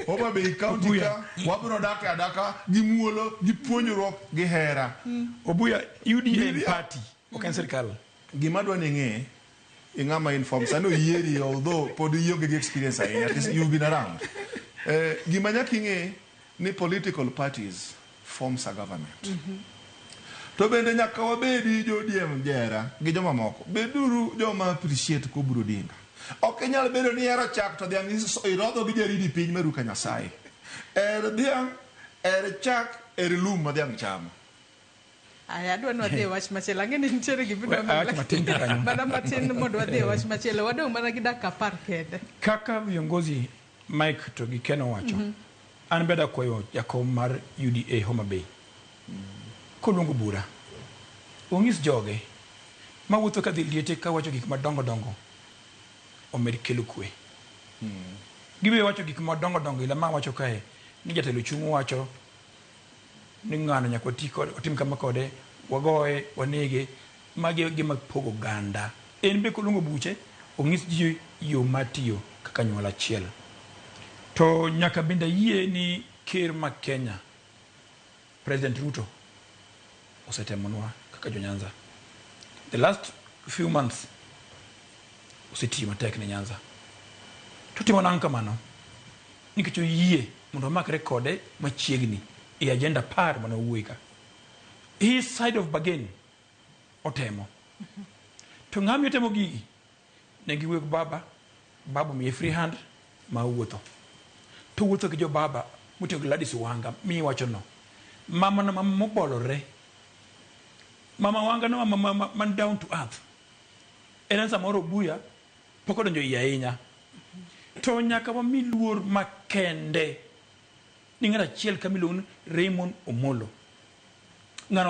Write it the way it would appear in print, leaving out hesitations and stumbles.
Homa Bay County ka wabro daka adaka gi muolo gi puonjruok gi hera. Obuya UDA party oken sirkal. Gima dwani ng'e ing'ama inform sano yieri although pod ionge gi experience ahinya, at least you've been around. Gima nyaki ng'e ni political parties forms a government. To bende nyaka wabedi jodiem jera gi joma moko. Beduru joma appreciate ko bro dinga. Ok inyal bedo ni ero chak to dhiang' irodho gi jaridi piny maruka Nyasaye. Dhiang', chak, lum ma dhiang' chamo. Aya adwa nwadhi wach machielo ang'eni nitiere gibiro mana matin mondo wadhi wach machielo wadong' mana gi dakika 10 kende. Kaka viongozi Mike to gi Ken wacho. An beda Akwayo jakom mar UDA Homa Bay. Kolungu bura. Onyis joge mawuotho kadhi liete ka wacho gik madongo dongo. Omed kelo kwe. Giwee wacho gik madongo dongo ila ma wacho kae ni jatelo chung' wacho ni ng'ano nyaka otim kama kode wagoye wanege magi gima pogo oganda. En be kolungo buche onyis ji yo matiyo kaka nyuol achiel. To nyaka bende yie ni ker ma Kenya President Ruto osetemonwa kaka jo Nyanza. The last few months osetiyo matek ne Nyanza. Tutimo nang' kamano nikech yie mondo makre kode machiegni e agenda par mana wuoyi ka. His side of bargain otemo. To ng'ami otemo gigi ne giweg baba miye free hand ma wuotho. To wuotho gi jo baba mutiyo gi Gladys Wanga mi wacho no. Mama na mama mobolore. Mama Wanga no mama man down to earth. En samoro buya pok odonjo iye ahinya. To nyaka wami luor makende ni ng'at achiel kamiluon Raymond Omolo. Ng'ano